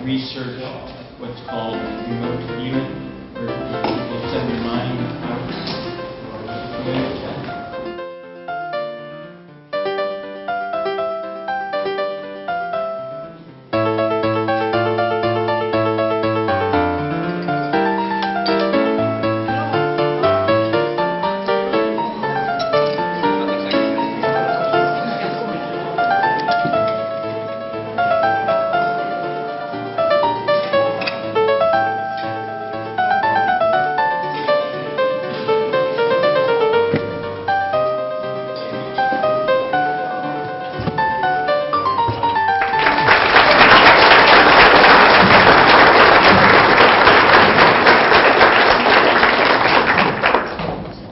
research what's called remote viewing, where people send their mind out. Are you familiar with that?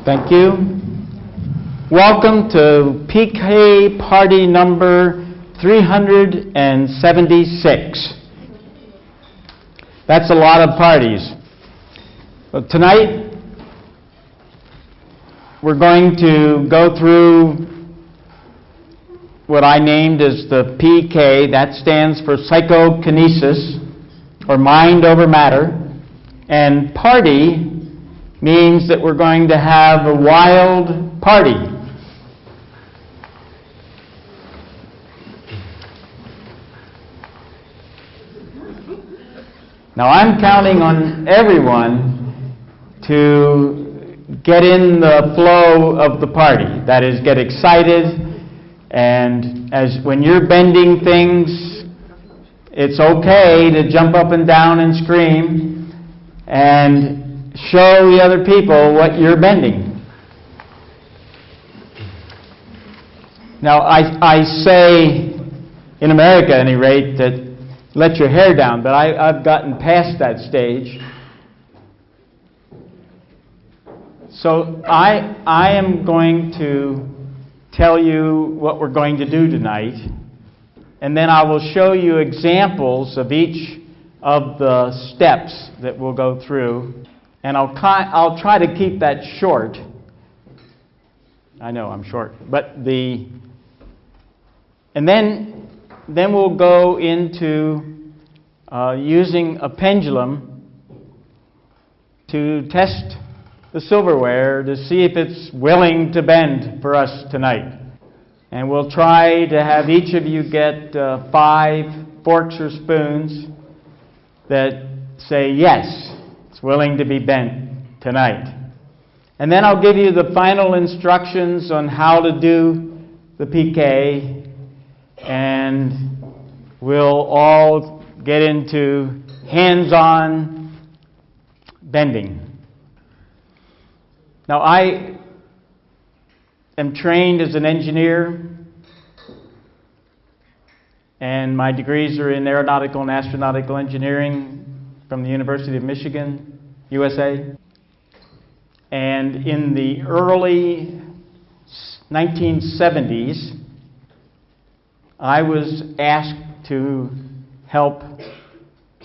Thank you. Welcome to PK party number 376. That's a lot of parties. But tonight, we're going to go through what I named as the PK. That stands for psychokinesis, or mind over matter. And party means that we're going to have a wild party. Now I'm counting on everyone to get in the flow of the party. That is, get excited, and when you're bending things, it's okay to jump up and down and scream and show the other people what you're bending. Now, I say, in America at any rate, that let your hair down, but I've gotten past that stage. So I am going to tell you what we're going to do tonight, and then I will show you examples of each of the steps that we'll go through. And I'll try to keep that short. I know I'm short, but and then we'll go into using a pendulum to test the silverware to see if it's willing to bend for us tonight. And we'll try to have each of you get 5 forks or spoons that say yes, it's willing to be bent tonight. And then I'll give you the final instructions on how to do the PK, and we'll all get into hands-on bending. Now, I am trained as an engineer, and my degrees are in aeronautical and astronautical engineering from the University of Michigan, USA. And in the early 1970s, I was asked to help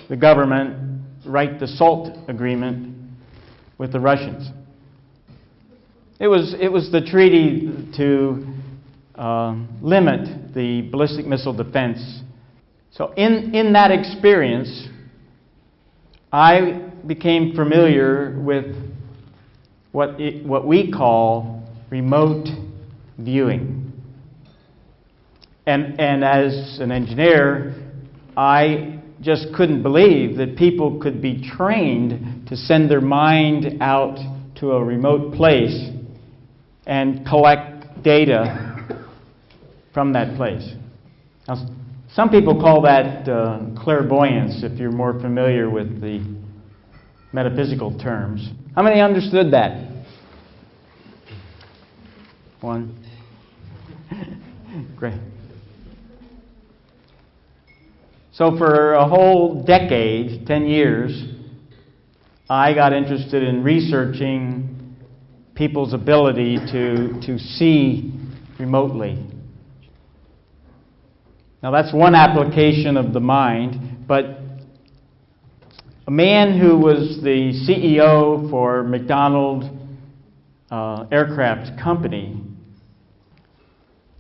the government write the SALT agreement with the Russians. It was the treaty to limit the ballistic missile defense. So in that experience, I became familiar with what we call remote viewing. And as an engineer, I just couldn't believe that people could be trained to send their mind out to a remote place and collect data from that place. Now, some people call that clairvoyance, if you're more familiar with the metaphysical terms. How many understood that? One. Great. So for a whole decade, 10 years, I got interested in researching people's ability to see remotely. Now that's one application of the mind, but a man who was the CEO for McDonnell Aircraft Company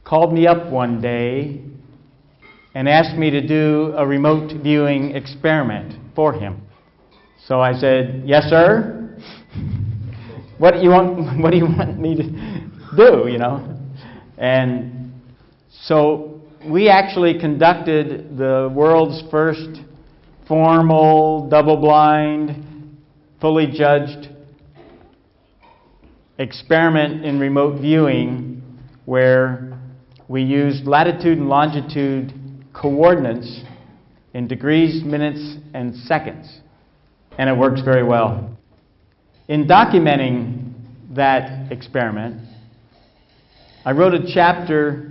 called me up one day and asked me to do a remote viewing experiment for him. So I said, "Yes, sir. What do you want me to do, you know?" And so we actually conducted the world's first formal, double-blind, fully judged experiment in remote viewing where we used latitude and longitude coordinates in degrees, minutes, and seconds. And it works very well. In documenting that experiment, I wrote a chapter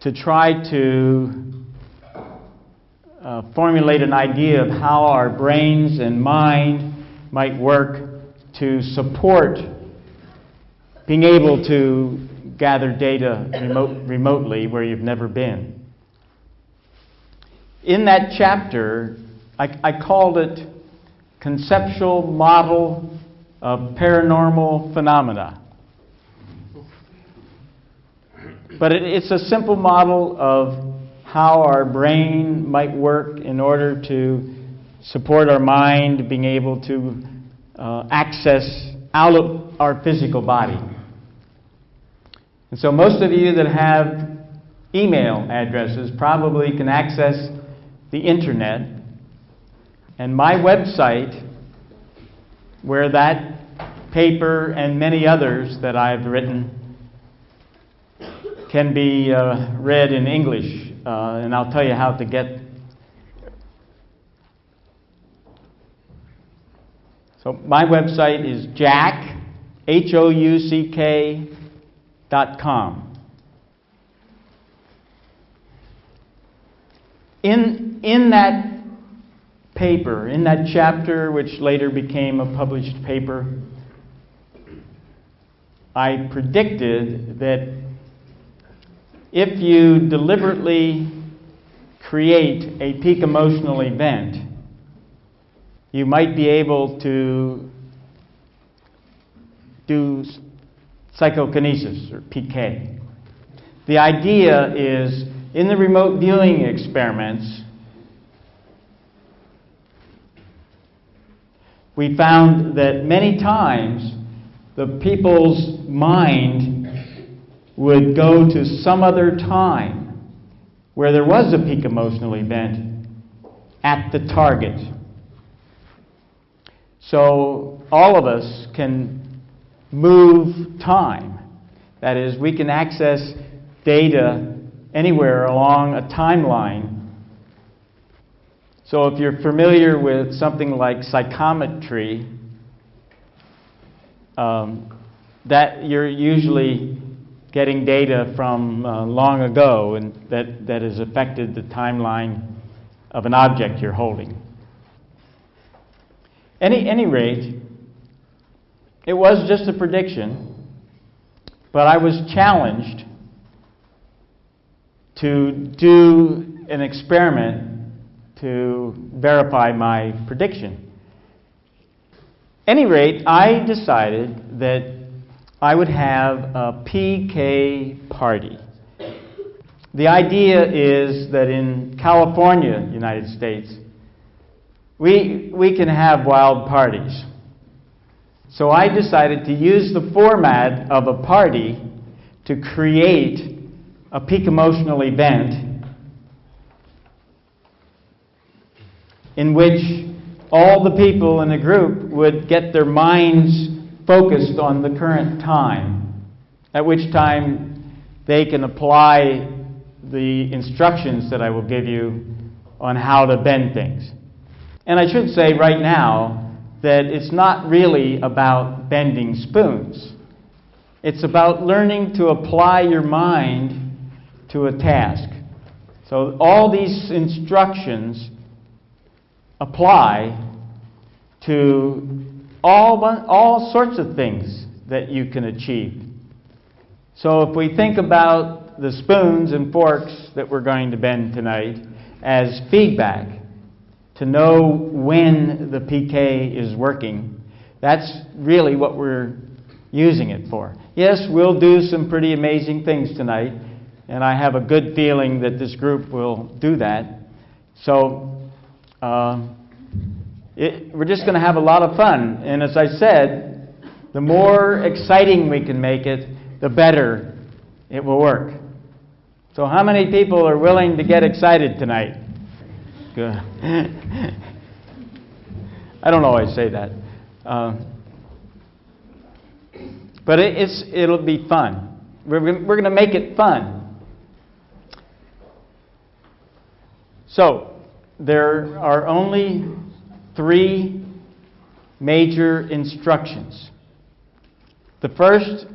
to try to formulate an idea of how our brains and mind might work to support being able to gather data remotely where you've never been. In that chapter, I called it Conceptual Model of Paranormal Phenomena. But it's a simple model of how our brain might work in order to support our mind being able to access out of our physical body. And so most of you that have email addresses probably can access the internet. And my website, where that paper and many others that I've written can be read in English. And I'll tell you how to get. So my website is Houck, HOUCK.com. In that paper, in that chapter, which later became a published paper, I predicted that if you deliberately create a peak emotional event, you might be able to do psychokinesis, or PK. The idea is, in the remote viewing experiments, we found that many times the people's mind would go to some other time where there was a peak emotional event at the target. So all of us can move time. That is, we can access data anywhere along a timeline. So if you're familiar with something like psychometry, that you're usually getting data from long ago, and that has affected the timeline of an object you're holding. Any rate, it was just a prediction, but I was challenged to do an experiment to verify my prediction. Any rate, I decided that I would have a PK party. The idea is that in California, United States, we can have wild parties. So I decided to use the format of a party to create a peak emotional event in which all the people in the group would get their minds focused on the current time, at which time they can apply the instructions that I will give you on how to bend things. And I should say right now that it's not really about bending spoons. It's about learning to apply your mind to a task. So all these instructions apply to all sorts of things that you can achieve. So if we think about the spoons and forks that we're going to bend tonight as feedback to know when the PK is working, that's really what we're using it for. Yes, we'll do some pretty amazing things tonight, And I have a good feeling that this group will do that. So we're just going to have a lot of fun. And as I said, the more exciting we can make it, the better it will work. So how many people are willing to get excited tonight? Good. I don't always say that. But it'll be fun. We're going to make it fun. So, there are only 3 major instructions. The first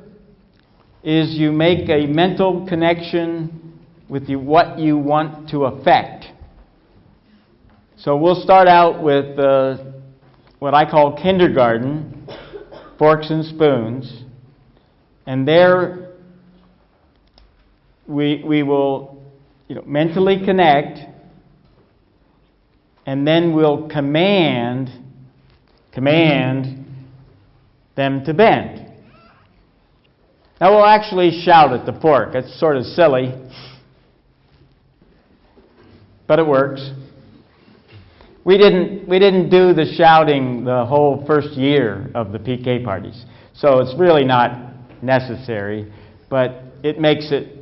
is you make a mental connection with what you want to affect. So we'll start out with what I call kindergarten, forks and spoons. And there we will mentally connect, and then we'll command them to bend. Now we'll actually shout at the fork. It's sort of silly, but it works. We didn't do the shouting the whole first year of the PK parties, so it's really not necessary, but it makes it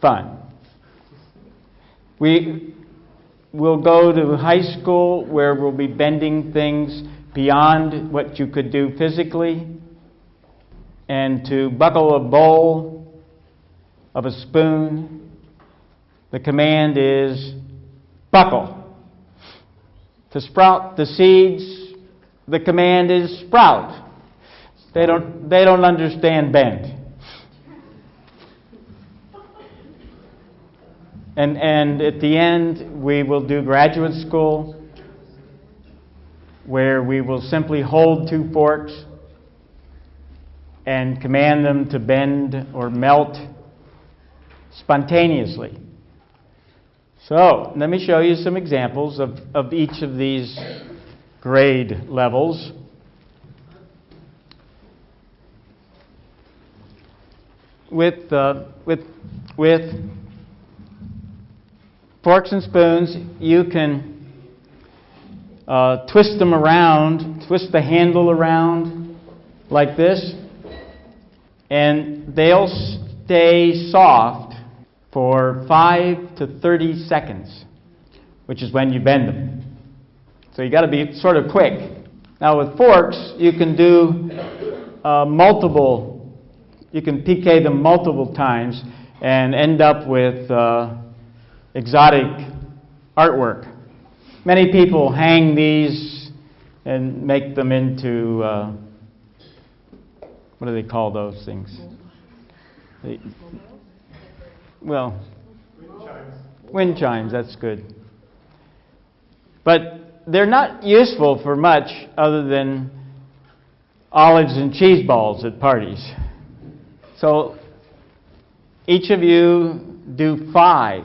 fun. We'll go to high school where we'll be bending things beyond what you could do physically. And to buckle a bowl of a spoon, the command is buckle. To sprout the seeds, the command is sprout. They don't understand bend. And at the end, we will do graduate school, where we will simply hold 2 forks and command them to bend or melt spontaneously. So, let me show you some examples of each of these grade levels. With forks and spoons, you can twist them around, twist the handle around like this, and they'll stay soft for 5 to 30 seconds, which is when you bend them. So you got to be sort of quick. Now with forks, you can do you can PK them multiple times and end up with exotic artwork. Many people hang these and make them into, what do they call those things? Wind chimes, that's good. But they're not useful for much other than olives and cheese balls at parties. So each of you do 5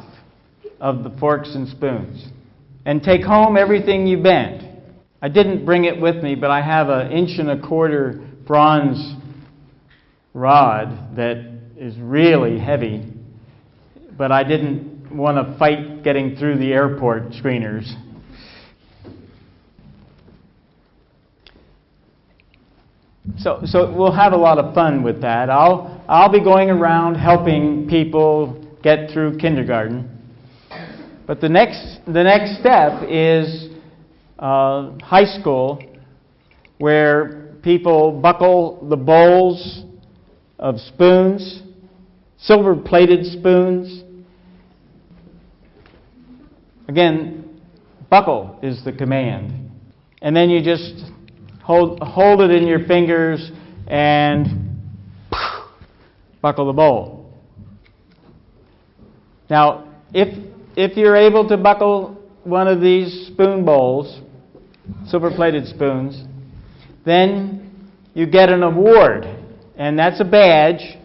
of the forks and spoons and take home everything you bend. I didn't bring it with me, but I have an 1.25 inch bronze rod that is really heavy, but I didn't want to fight getting through the airport screeners. So we'll have a lot of fun with that. I'll be going around helping people get through kindergarten. But the next step is high school, where people buckle the bowls of spoons, silver-plated spoons. Again, buckle is the command. And then you just hold it in your fingers and buckle the bowl. Now, if you're able to buckle one of these spoon bowls, silver-plated spoons, then you get an award, and that's a badge.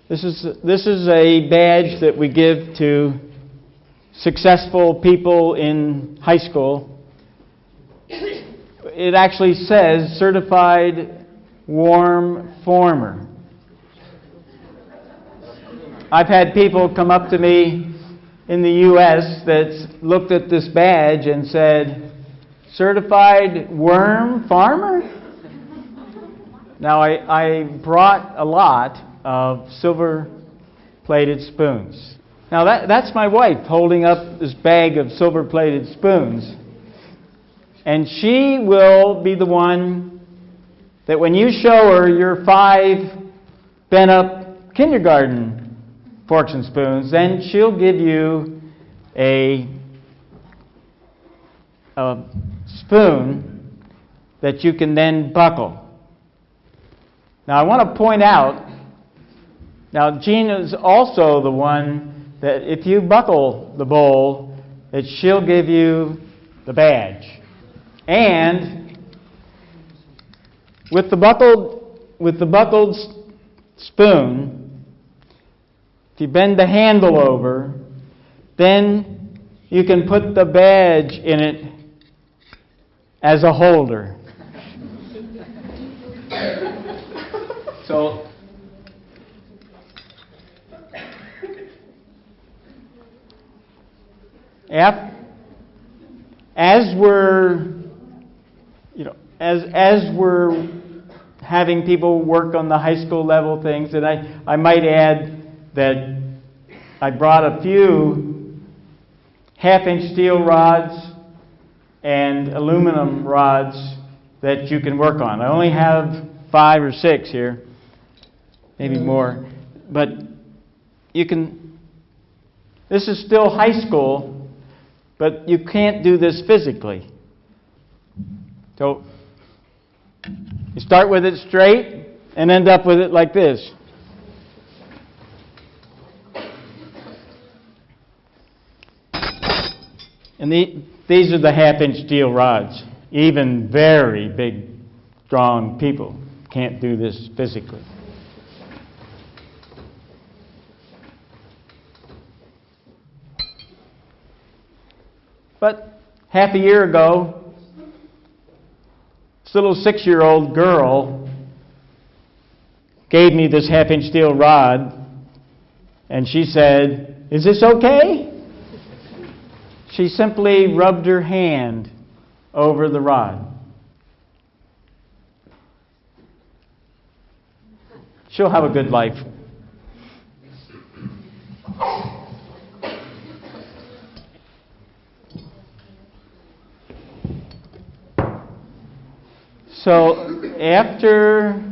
This is a badge that we give to successful people in high school. It actually says Certified Warm Former. I've had people come up to me in the U.S. that's looked at this badge and said, "Certified worm farmer?" Now, I brought a lot of silver-plated spoons. Now, that's my wife holding up this bag of silver-plated spoons. And she will be the one that when you show her your 5 bent-up kindergarten forks and spoons, then she'll give you a spoon that you can then buckle. Now, I want to point out, now Jean is also the one that if you buckle the bowl, that she'll give you the badge. And with the buckled spoon, if you bend the handle over, then you can put the badge in it as a holder. So, as we're having people work on the high school level things, and I might add that I brought a few half-inch steel rods and aluminum rods that you can work on. I only have 5 or 6 here, maybe more, but you can. This is still high school, but you can't do this physically. So you start with it straight and end up with it like this. And these are the half-inch steel rods. Even very big, strong people can't do this physically. But half a year ago, this little 6-year-old girl gave me this half-inch steel rod, and she said, "Is this okay?" She simply rubbed her hand over the rod. She'll have a good life. So after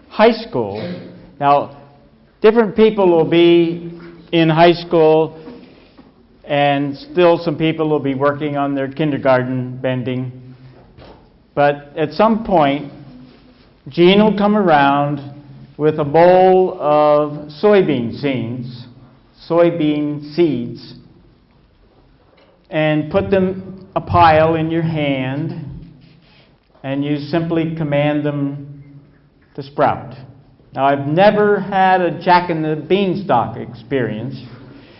high school, now different people will be in high school, and still some people will be working on their kindergarten bending. But at some point, Jean will come around with a bowl of soybean seeds, and put them a pile in your hand, and you simply command them to sprout. Now, I've never had a Jack and the Beanstalk experience,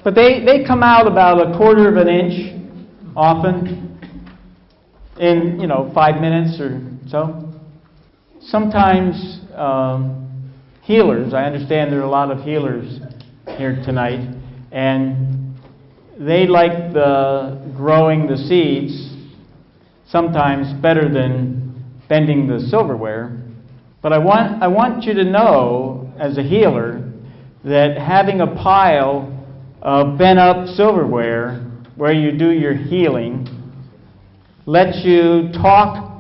but they come out about 1/4 of an inch often in 5 minutes or so. Sometimes healers, I understand there are a lot of healers here tonight, and they like growing the seeds sometimes better than bending the silverware. But I want you to know, as a healer, that having a pile of bent up silverware where you do your healing lets you talk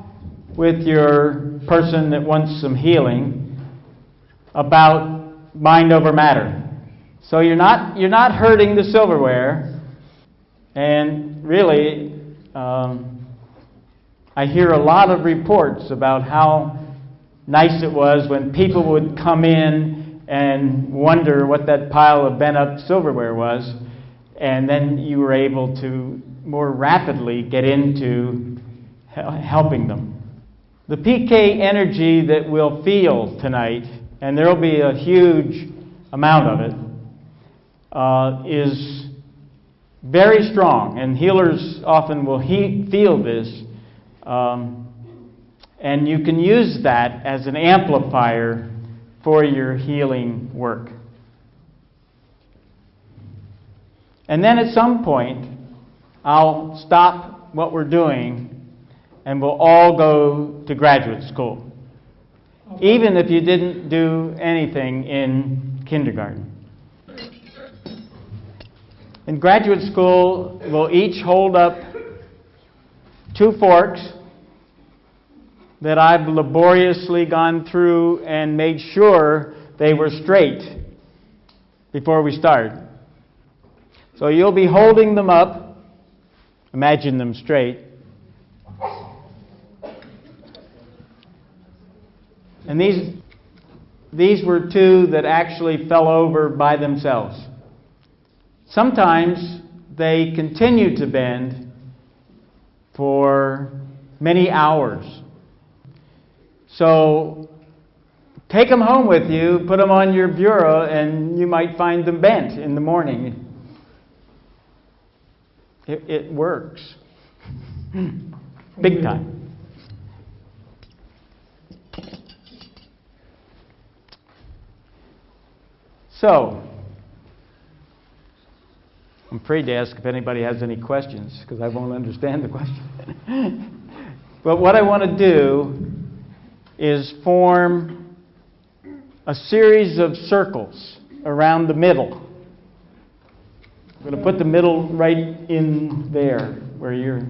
with your person that wants some healing about mind over matter. So you're not hurting the silverware, and really I hear a lot of reports about how nice it was when people would come in and wonder what that pile of bent up silverware was, and then you were able to more rapidly get into helping them. The PK energy that we'll feel tonight, and there will be a huge amount of it, is very strong, and healers often will feel this, and you can use that as an amplifier for your healing work. And then at some point, I'll stop what we're doing and we'll all go to graduate school, even if you didn't do anything in kindergarten. In graduate school, we'll each hold up 2 forks that I've laboriously gone through and made sure they were straight before we start. So you'll be holding them up, imagine them straight, and these were 2 that actually fell over by themselves. Sometimes they continue to bend for many hours. So take them home with you, put them on your bureau, and you might find them bent in the morning. It works. Big time. So, I'm afraid to ask if anybody has any questions, because I won't understand the question. But what I want to do is form a series of circles around the middle. I'm going to put the middle right in there where you're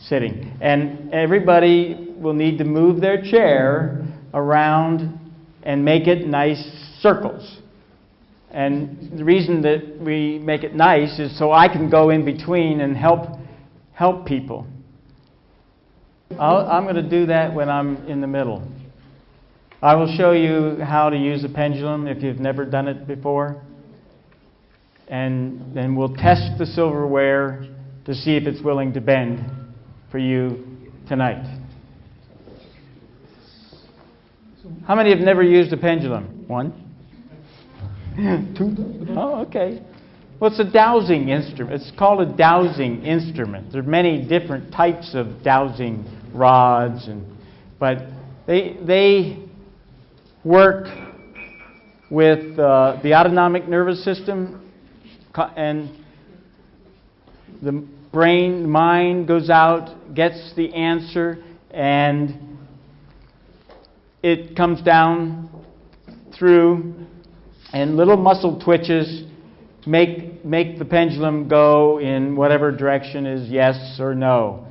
sitting. And everybody will need to move their chair around and make it nice circles. And the reason that we make it nice is so I can go in between and help people. I'm going to do that when I'm in the middle. I will show you how to use a pendulum if you've never done it before. And then we'll test the silverware to see if it's willing to bend for you tonight. How many have never used a pendulum? 1? 2? Oh, okay. Well, it's a dowsing instrument. It's called a dowsing instrument. There are many different types of dowsing rods, but they work with the autonomic nervous system, and the mind goes out, gets the answer, and it comes down through, and little muscle twitches make the pendulum go in whatever direction is yes or no.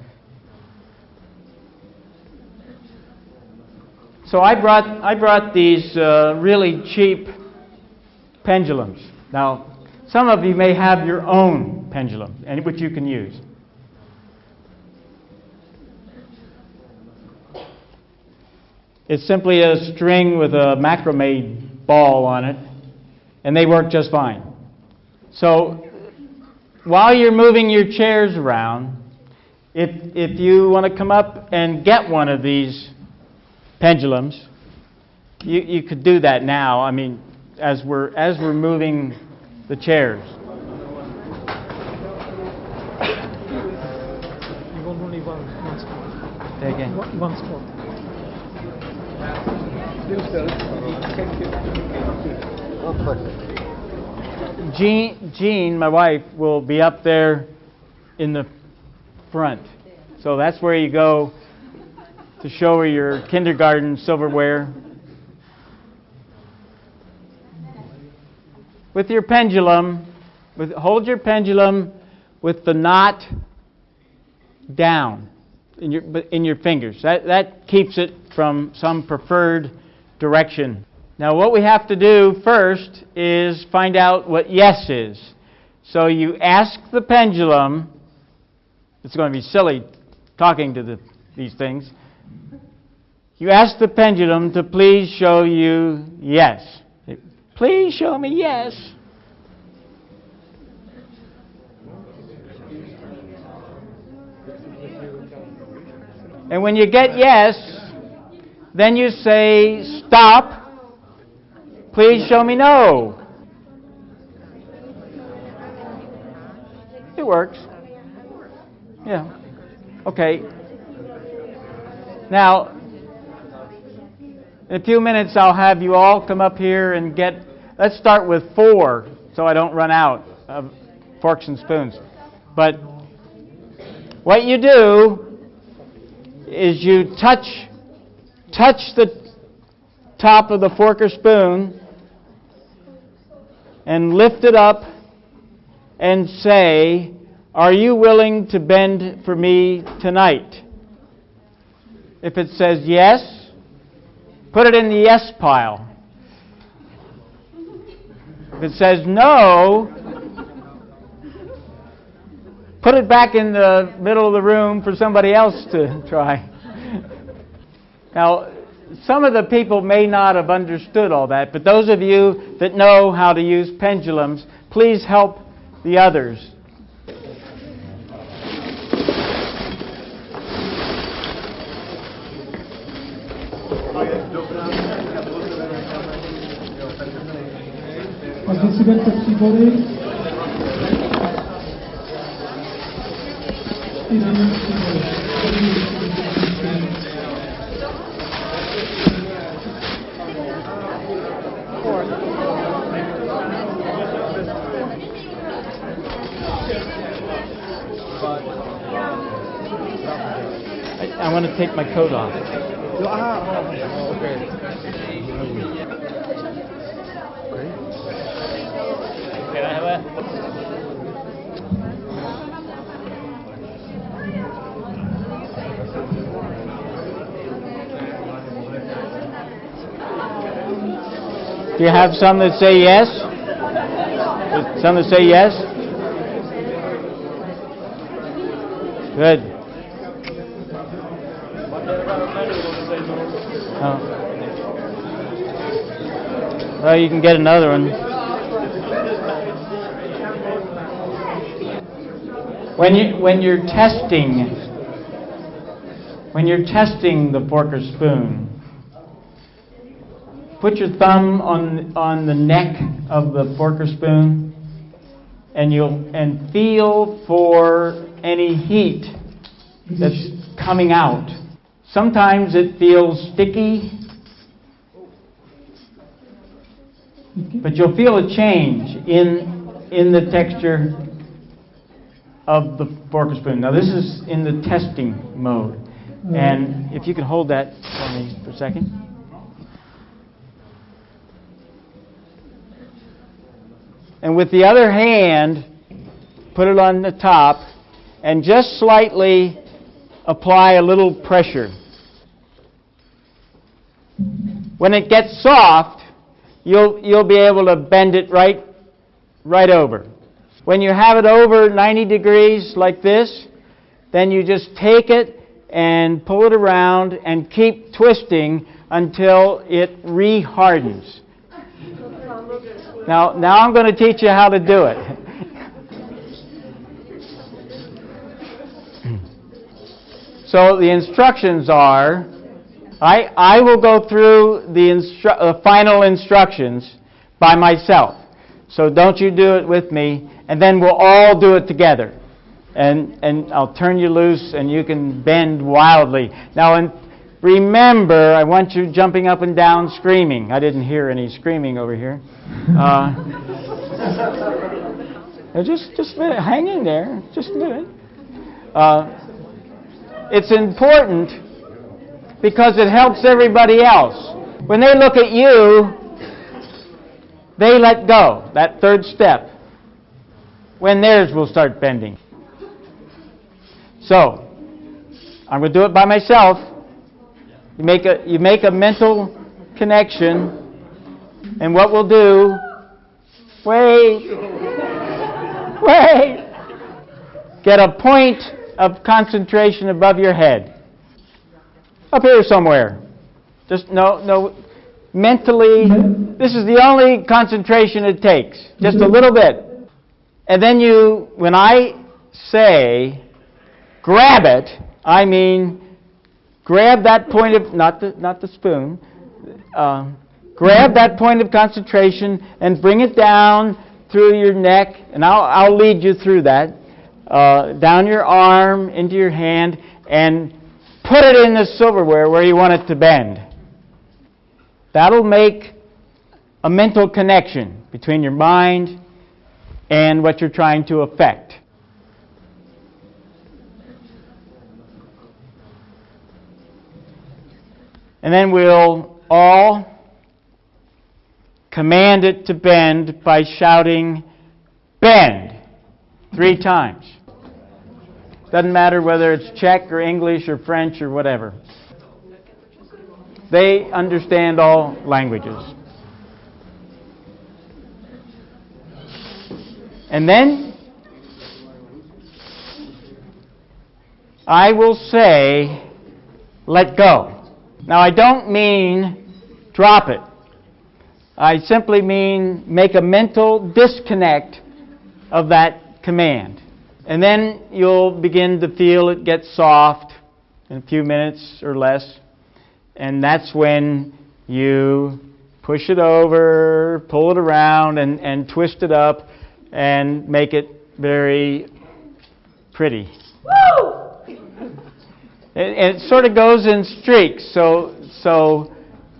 So I brought these really cheap pendulums. Now, some of you may have your own pendulum, and which you can use. It's simply a string with a macrame ball on it, and they work just fine. So while you're moving your chairs around, if you want to come up and get one of these pendulums, you could do that now. I mean, as we're moving the chairs. You want only one spot. Say again. One spot. Jean, my wife, will be up there in the front. So that's where you go to show her your kindergarten silverware. With your pendulum, hold your pendulum with the knot down in your fingers. That keeps it from some preferred direction. Now what we have to do first is find out what yes is. So you ask the pendulum, it's going to be silly talking to these things. You ask the pendulum to please show you yes. Please show me yes. And when you get yes, then you say stop. Please show me no. It works. Yeah. Okay. Now, in a few minutes I'll have you all come up here and let's start with 4 so I don't run out. forks and spoons. But what you do is you touch the top of the fork or spoon and lift it up and say, "Are you willing to bend for me tonight?" If it says yes, put it in the yes pile. If it says no, put it back in the middle of the room for somebody else to try. Now, some of the people may not have understood all that, but those of you that know how to use pendulums, please help the others. Participants of keyboarding. I want to take my coat off. Can I have a... Do you have some that say yes? Some that say yes? Good. Oh. Well, you can get another one. When you're testing the fork or spoon, put your thumb on the neck of the fork or spoon, and feel for any heat that's coming out. Sometimes it feels sticky, but you'll feel a change in the texture of the fork or spoon. Now this is in the testing mode, and if you can hold that for me for a second. And with the other hand, put it on the top and just slightly apply a little pressure. When it gets soft, you'll be able to bend it right over. When you have it over 90 degrees like this, then you just take it and pull it around and keep twisting until it re-hardens. Now I'm going to teach you how to do it. So the instructions are, I will go through the final instructions by myself. So don't you do it with me, and then we'll all do it together. And I'll turn you loose and you can bend wildly. Now remember, I want you jumping up and down screaming. I didn't hear any screaming over here. Just a minute, hang in there, just a minute. It's important because it helps everybody else. When they look at you, they let go, that third step, when theirs will start bending. So, I'm going to do it by myself. You make a mental connection, and what we'll do, wait, get a point of concentration above your head. Up here somewhere. Just no, mentally, this is the only concentration it takes. Just a little bit. And then when I say, grab it, I mean, grab that point of, not the spoon, grab that point of concentration and bring it down through your neck, and I'll lead you through that, down your arm, into your hand, and put it in the silverware where you want it to bend. That'll make a mental connection between your mind and what you're trying to affect. And then we'll all command it to bend by shouting, "Bend," 3 times. Doesn't matter whether it's Czech or English or French or whatever. They understand all languages. And then I will say, "Let go." Now, I don't mean drop it. I simply mean make a mental disconnect of that command. And then you'll begin to feel it get soft in a few minutes or less. And that's when you push it over, pull it around, and twist it up and make it very pretty. Woo! It sort of goes in streaks. So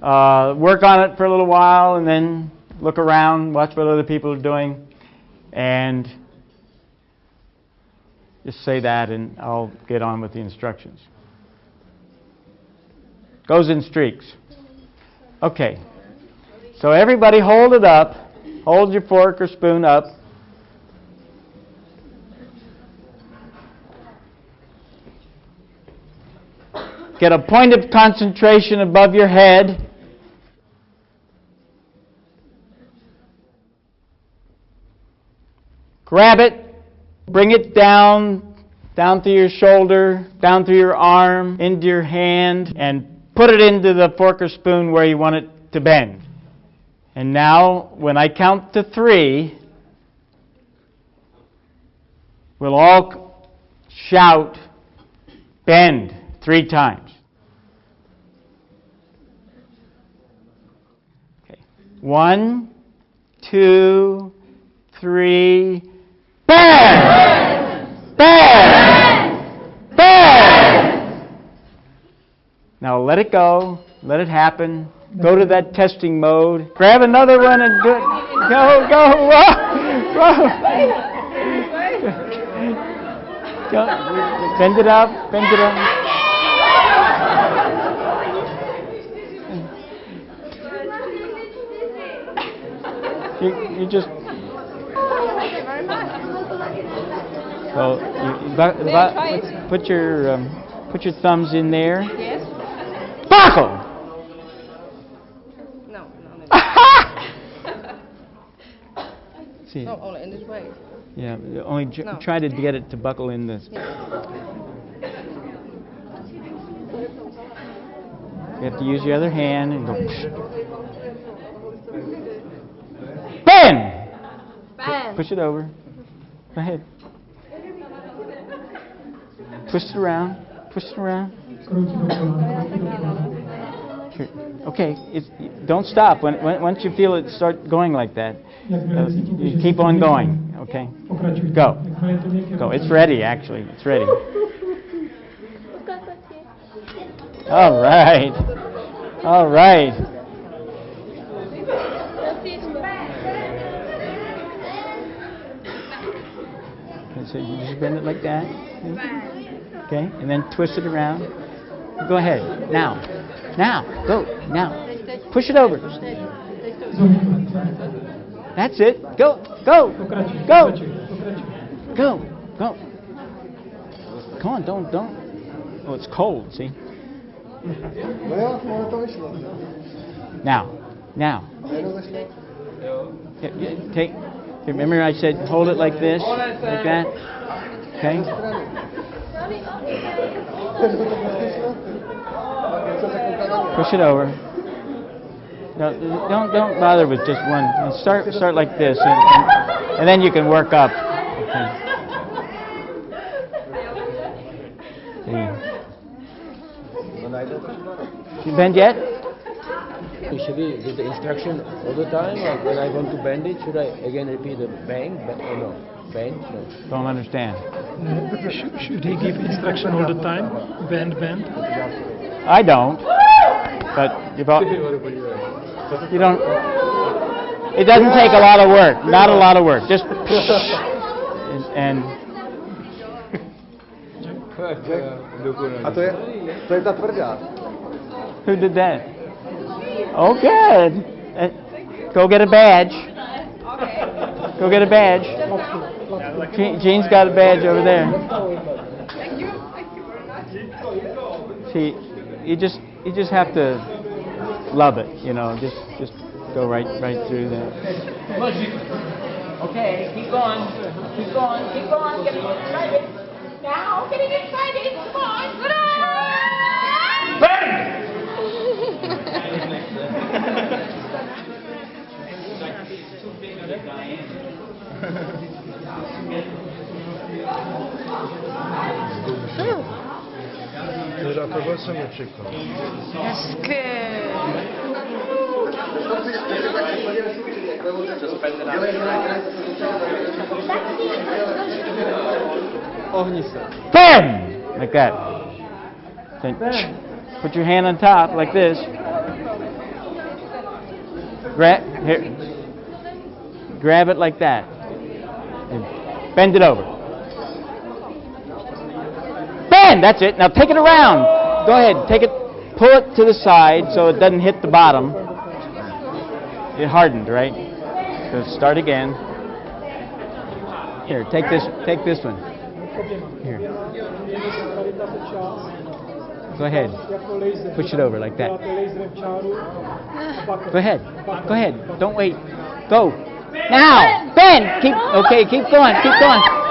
work on it for a little while and then look around, watch what other people are doing, and just say that, and I'll get on with the instructions. Goes in streaks. Okay. So everybody hold it up. Hold your fork or spoon up. Get a point of concentration above your head. Grab it. Bring it down through your shoulder, down through your arm, into your hand, and put it into the fork or spoon where you want it to bend. And now, when I count to 3, we'll all shout, "Bend," 3 times. Okay. 1, 2, 3, bend! Bend! Bend! Now let it go. Let it happen. Go to that testing mode. Grab another one and do it. Go, go, whoa, whoa. Go. Bend it up, bend it up. You just... So put your thumbs in there. Yes. Buckle. No. See. No, only in this way. Yeah, only try to get it to buckle in this. Yes. You have to use your other hand and go. Bend. Push it over. Go ahead. Twist it around. Twist it around. Sure. Okay. Don't stop. Once you feel it start going like that, you keep on going. Okay. Go. Go. It's ready. Actually, it's ready. All right. All right. So you just bend it like that. Okay, and then twist it around. Go ahead. Now. Now. Go. Now. Push it over. That's it. Go. Go. Go. Go. Go. Come on, don't. Oh, it's cold, see? Now. Take. Remember I said hold it like this, like that? Okay? Push it over. No, don't bother with just one. Start like this, and then you can work up. Okay. You bend yet? Should we do the instruction all the time? Or when I want to bend it, should I again repeat the bang? Or no? Bend? No. Don't understand. Should he give instruction all the time? Bend. I don't. But you don't. It doesn't take a lot of work. Not a lot of work. Just and A to je ta tvrdá. who did that? Oh, good. Go get a badge. Go get a badge. Jean's got a badge over there. See, you just have to love it, you know. Just go right through that. Okay, keep going. Keep going. Keep going. Getting excited. Now, getting excited. Come on. Na tohle jsem nečekal. Hezky. Ohni se. Bam! Like that. Then put your hand on top like this. Grab it like that. And bend it over. Bend! That's it. Now take it around. Go ahead. Take it. Pull it to the side so it doesn't hit the bottom. It hardened, right? So start again. Here, take this one. Here. Go ahead. Push it over like that. Go ahead. Go ahead. Don't wait. Go. Now. Bend. Keep going. Keep going.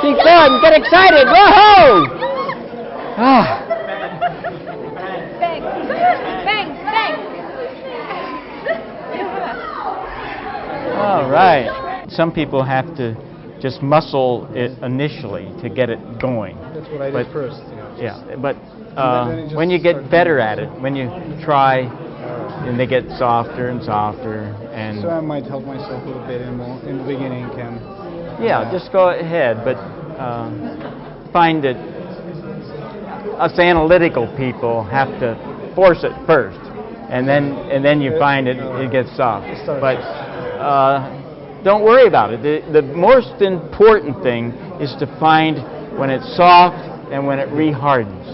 Keep going. Get excited. Whoa! Ah. Bang. Bang. Bang. All right. Some people have to just muscle it initially to get it going. That's what I did first. Yeah, but then it just when you get starts better at it, when you try, and they get softer and softer, and So I might help myself a little bit in the beginning, Ken. yeah, just go ahead. But find that us analytical people have to force it first, and then you find it gets soft. But don't worry about it. The most important thing is to find when it's soft and when it rehardens,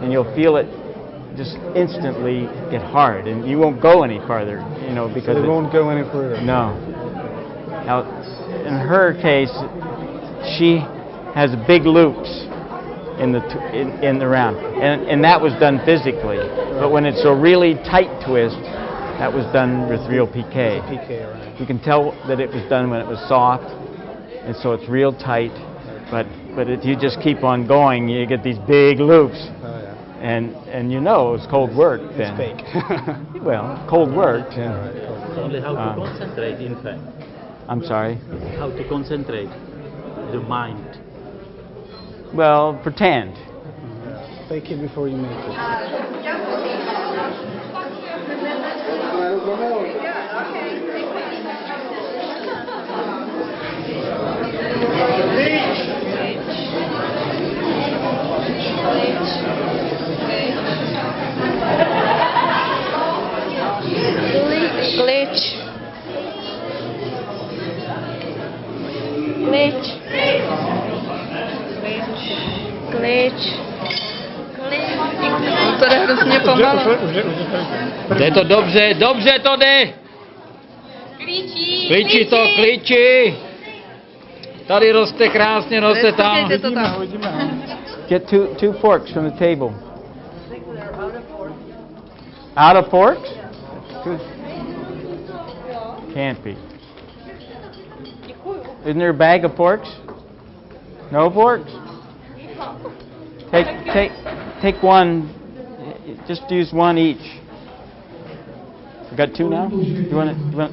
and you'll feel it just instantly get hard, and you won't go any farther, you know, because So it won't go any further. no. Now, in her case, she has big loops in the round, and that was done physically. But when it's a really tight twist, that was done with real PK. PK, right. You can tell that it was done when it was soft, and so it's real tight. But if you just keep on going, you get these big loops, Oh, yeah. and you know it's cold work then. It's fake. Well, cold work. Yeah, right. It's only how to concentrate, in fact. I'm sorry. How to concentrate the mind. Well, pretend. Fake it before you make it. Glitch. Glitch. Glitch. To jde hrozně pomalu. Jde to dobře, dobře to jde. Klíči to, klíči. Tady roste krásně, roste tam. Jde to tam. Get two forks from the table. Out of forks? Good. Can't be. Isn't there a bag of forks? No forks? Take one. Just use one each. You got two now? You want?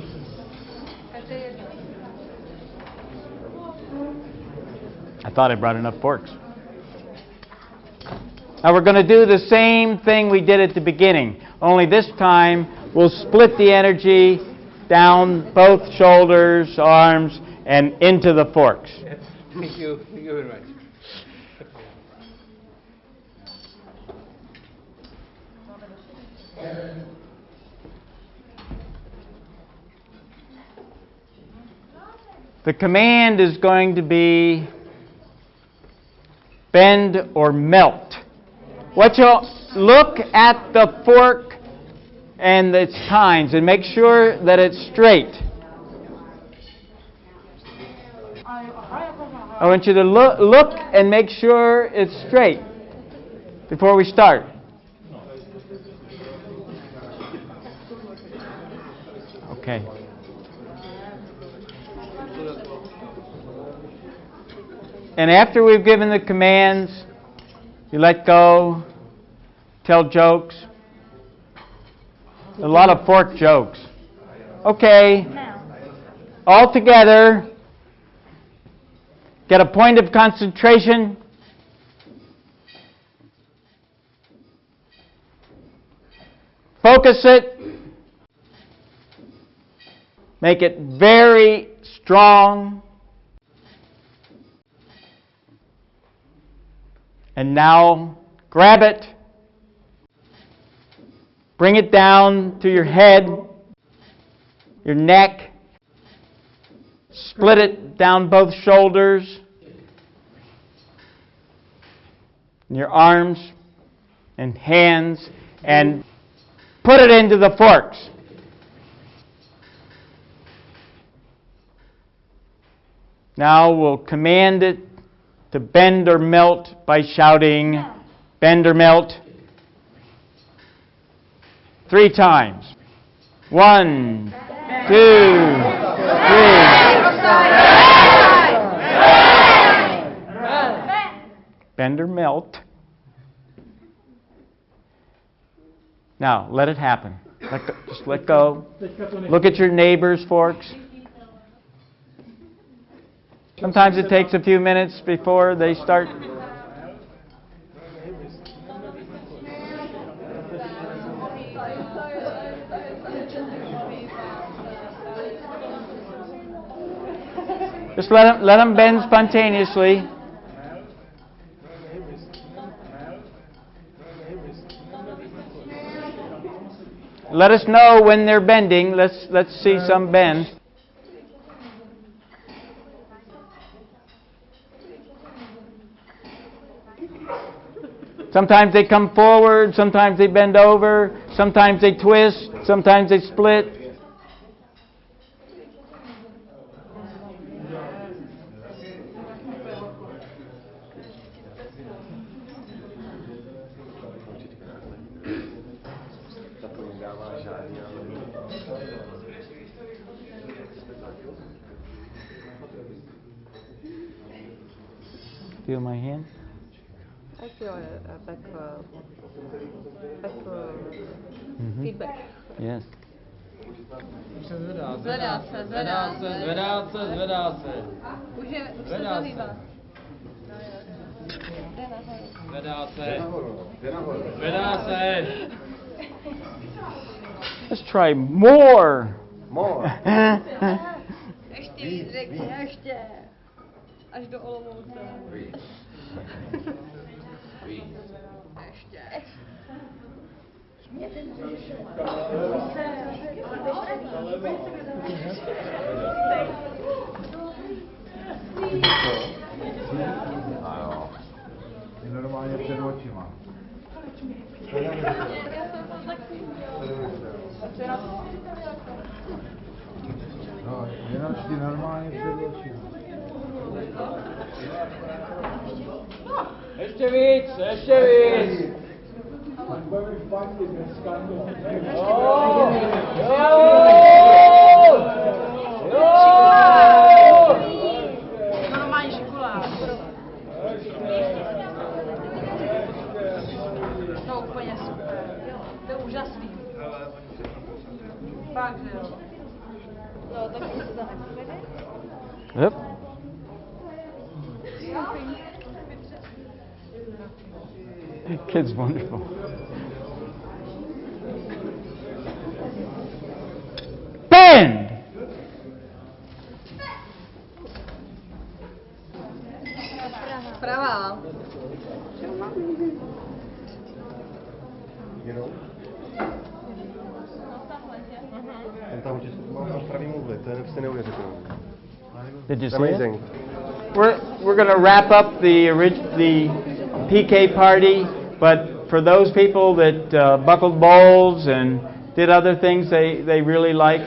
I thought I brought enough forks. Now we're going to do the same thing we did at the beginning, only this time we'll split the energy down both shoulders, arms, and into the forks. Thank you very much. The command is going to be bend or melt. What you'll look at the fork and its tines and make sure that it's straight. I want you to look and make sure it's straight before we start. Okay. And after we've given the commands, you let go, tell jokes. A lot of fork jokes. Okay. All together. Get a point of concentration. Focus it. Make it very strong. And now grab it. Bring it down to your head, your neck. Split it down both shoulders, and your arms and hands, and put it into the forks. Now we'll command it to bend or melt by shouting, bend or melt, 3 times. 1, 2, 3. Bend or melt. Now, let it happen. Just let go. Look at your neighbor's forks. Sometimes it takes a few minutes before they start. Just let them bend spontaneously. Let us know when they're bending. Let's see some bend. Sometimes they come forward, sometimes they bend over, sometimes they twist, sometimes they split. Feel my hand? I feel a back feedback. Yes. Zvedá se. Už se to hýbá. Zvedá se. Let's try more. Ještě víc řekni, ještě. Až do Olomouce. Ještě. Je normálně před očima. No, jenom vždy normálně před očima. Ještě víc. Normální škola. To úplně super. To je úžasný. Fakt, že jo. No, tak se zanechme. Yep. Kid's wonderful. Bend! Pravá. Jenom? Ten tam určitě má pravý mluvit, to je prostě neuvěřitelné. Did you see Amazing. it? We're going to wrap up the PK party, but for those people that buckled bowls and did other things they really like,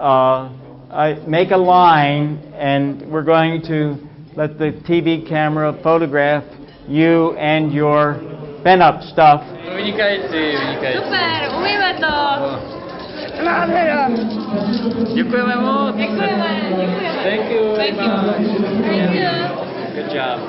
I make a line, and we're going to let the TV camera photograph you and your bent-up stuff. Vynikající. Super, umíme to. Nádhera. Děkujeme moc. Děkujeme. Thank you very much. Thank you. Good job.